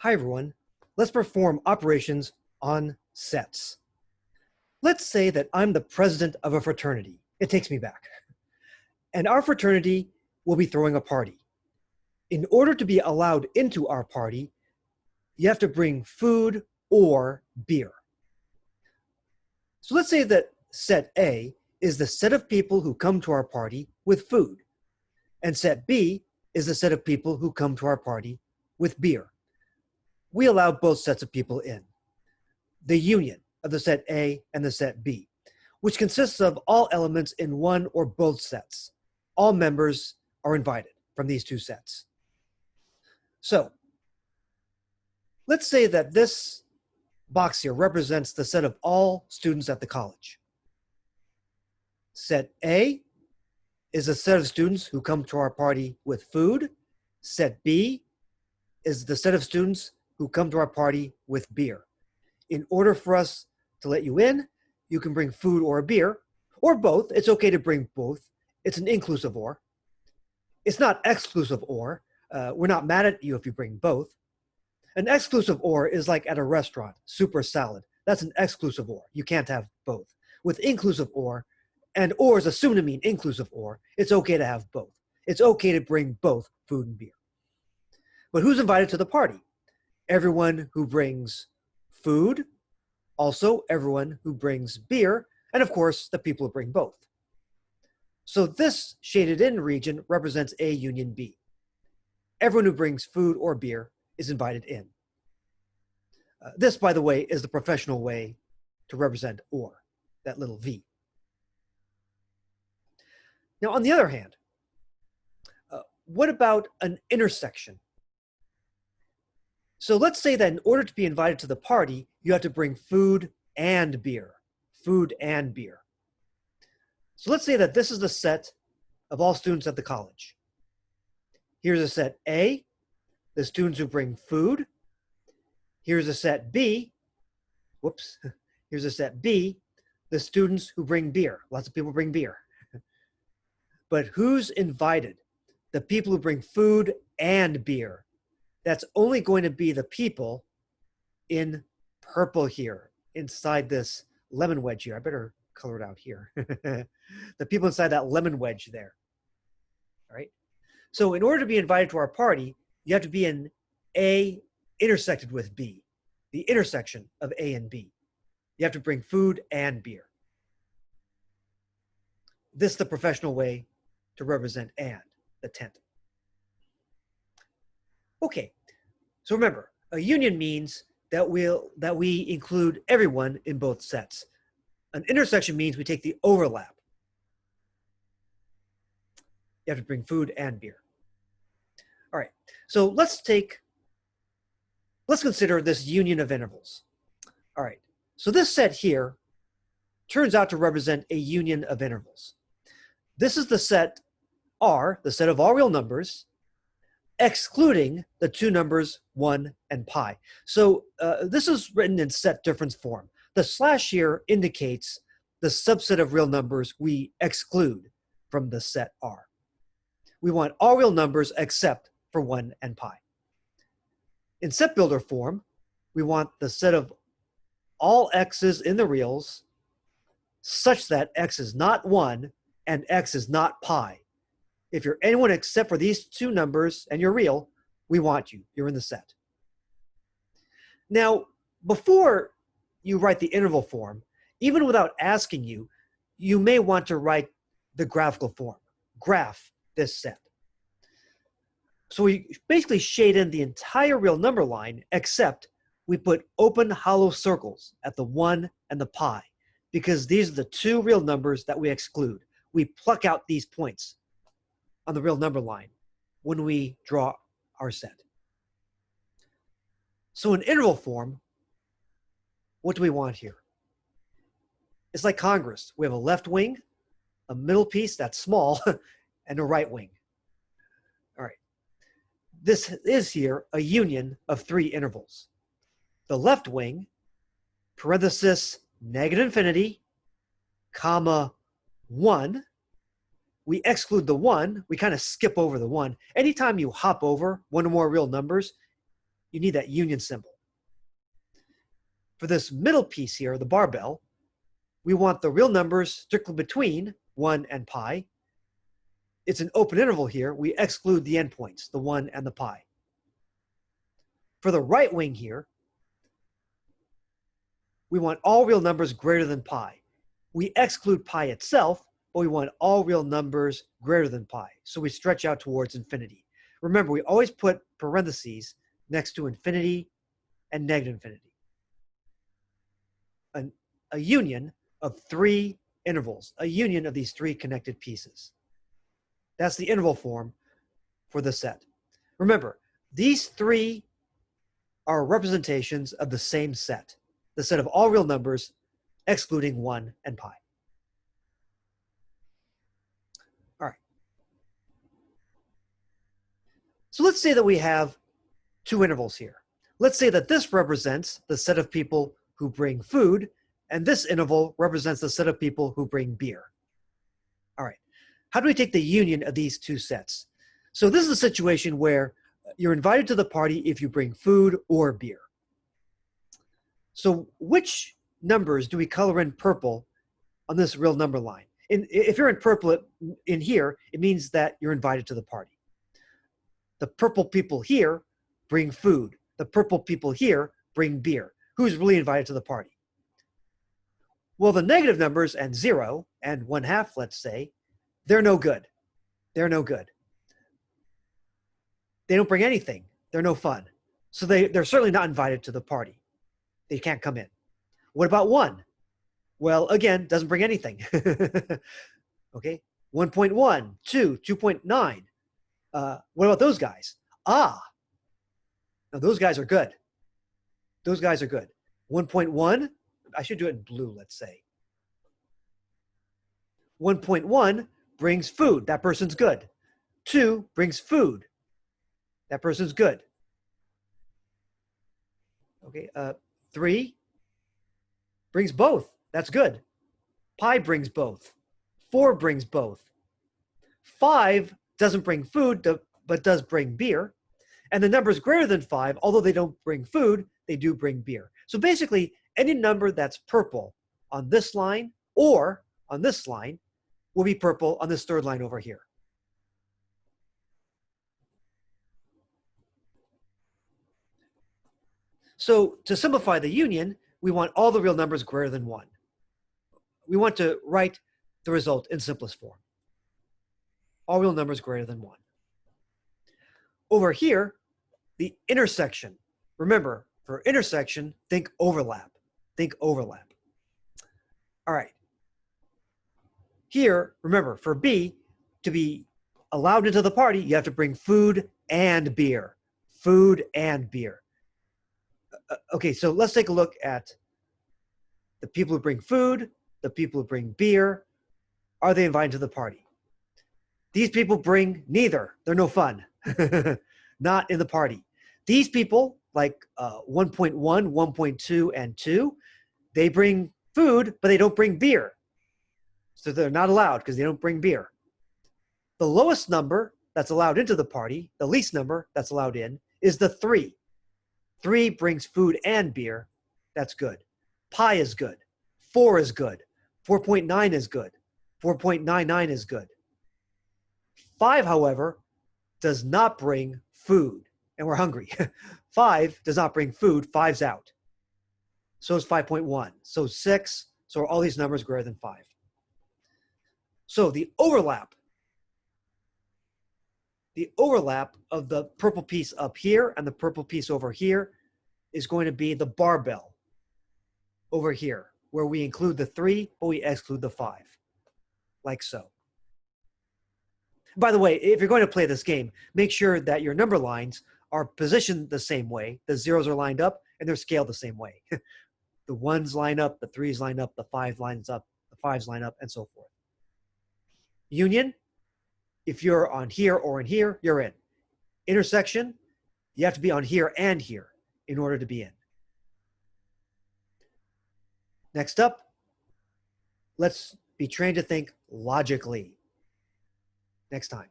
Hi everyone, let's perform operations on sets. Let's say that I'm the president of a fraternity. It takes me back. And our fraternity will be throwing a party. In order to be allowed into our party, you have to bring food or beer. So let's say that set A is the set of people who come to our party with food, and set B is the set of people who come to our party with beer. We allow both sets of people in. The union of the set A and the set B, which consists of all elements in one or both sets. All members are invited from these two sets. So let's say that this box here represents the set of all students at the college. Set A is a set of students who come to our party with food. Set B is the set of students who come to our party with beer. In order for us to let you in, you can bring food or a beer, or both. It's okay to bring both. It's an inclusive or. It's not exclusive or. We're not mad at you if you bring both. An exclusive or is like at a restaurant, soup or salad. That's an exclusive or. You can't have both. With inclusive or, and or is assumed to mean inclusive or, it's okay to have both. It's okay to bring both food and beer. But who's invited to the party? Everyone who brings food, also everyone who brings beer, and of course, the people who bring both. So this shaded in region represents A union B. Everyone who brings food or beer is invited in. This, by the way, is the professional way to represent or, that little V. Now, on the other hand, what about an intersection? So let's say that in order to be invited to the party, you have to bring food and beer. Food and beer. So let's say that this is the set of all students at the college. Here's a set A, the students who bring food. Here's a set B. Whoops. Here's a set B, the students who bring beer. Lots of people bring beer. But who's invited? The people who bring food and beer. That's only going to be the people in purple here, inside this lemon wedge here. I better color it out here. The people inside that lemon wedge there. All right. So in order to be invited to our party, you have to be in A intersected with B, the intersection of A and B. You have to bring food and beer. This is the professional way to represent and, the tent. Okay, so remember, a union means that we include everyone in both sets. An intersection means we take the overlap. You have to bring food and beer. All right, so let's consider this union of intervals. All right, so this set here turns out to represent a union of intervals. This is the set R, the set of all real numbers, excluding the two numbers 1 and pi. So this is written in set difference form. The slash here indicates the subset of real numbers we exclude from the set R. We want all real numbers except for 1 and pi. In set builder form, we want the set of all x's in the reals such that x is not 1 and x is not pi. If you're anyone except for these two numbers and you're real, we want you. You're in the set. Now, before you write the interval form, even without asking you, you may want to write the graphical form. Graph this set. So we basically shade in the entire real number line, except we put open hollow circles at the 1 and the pi, because these are the two real numbers that we exclude. We pluck out these points on the real number line when we draw our set. So in interval form, what do we want here? It's like Congress. We have a left wing, a middle piece that's small, and a right wing. All right. This is here a union of three intervals. The left wing, parenthesis, negative infinity, comma, 1. We exclude the 1. We kind of skip over the 1. Anytime you hop over one or more real numbers, you need that union symbol. For this middle piece here, the barbell, we want the real numbers strictly between 1 and pi. It's an open interval here. We exclude the endpoints, the 1 and the pi. For the right wing here, we want all real numbers greater than pi. We exclude pi itself, but we want all real numbers greater than pi. So we stretch out towards infinity. Remember, we always put parentheses next to infinity and negative infinity. A union of 3 intervals, a union of these 3 connected pieces. That's the interval form for the set. Remember, these 3 are representations of the same set, the set of all real numbers, excluding 1 and pi. All right. So let's say that we have 2 intervals here. Let's say that this represents the set of people who bring food, and this interval represents the set of people who bring beer. All right. How do we take the union of these 2 sets? So this is a situation where you're invited to the party if you bring food or beer. So which numbers do we color in purple on this real number line? If you're in purple in here, it means that you're invited to the party. The purple people here bring food. The purple people here bring beer. Who's really invited to the party? Well, the negative numbers and 0 and 1/2, let's say, they're no good. They're no good. They don't bring anything. They're no fun. So they're certainly not invited to the party. They can't come in. What about 1? Well, again, doesn't bring anything. Okay, 1.1, 2, 2.9. What about those guys? Now those guys are good. Those guys are good. 1.1, I should do it in blue, let's say. 1.1 brings food. That person's good. 2 brings food. That person's good. Okay, 3 brings both. That's good. Pi brings both. 4 brings both. 5 doesn't bring food, but does bring beer. And the numbers greater than 5, although they don't bring food, they do bring beer. So basically, any number that's purple on this line or on this line will be purple on this 3rd line over here. So to simplify the union, we want all the real numbers greater than 1. We want to write the result in simplest form. All real numbers greater than 1. Over here, the intersection. Remember, for intersection, think overlap. Think overlap. All right. Here, remember, for B, to be allowed into the party, you have to bring food and beer. Food and beer. Okay, so let's take a look at the people who bring food, the people who bring beer. Are they invited to the party? These people bring neither. They're no fun. Not in the party. These people, like 1.1, 1.2, and 2, they bring food, but they don't bring beer. So they're not allowed because they don't bring beer. The lowest number that's allowed into the party, the least number that's allowed in, is the 3. 3 brings food and beer. That's good. Pi is good. 4 is good. 4.9 is good. 4.99 is good. 5, however, does not bring food. And we're hungry. 5 does not bring food. 5's out. So is 5.1. So 6. So are all these numbers greater than 5. So the overlap of the purple piece up here and the purple piece over here is going to be the barbell over here, where we include the 3, but we exclude the 5, like so. By the way, if you're going to play this game, make sure that your number lines are positioned the same way. The 0s are lined up, and they're scaled the same way. The 1s line up, the 3s line up, the 5 lines up, the 5s line up, and so forth. Union, if you're on here or in here, you're in. Intersection, you have to be on here and here in order to be in. Next up, let's be trained to think logically. Next time.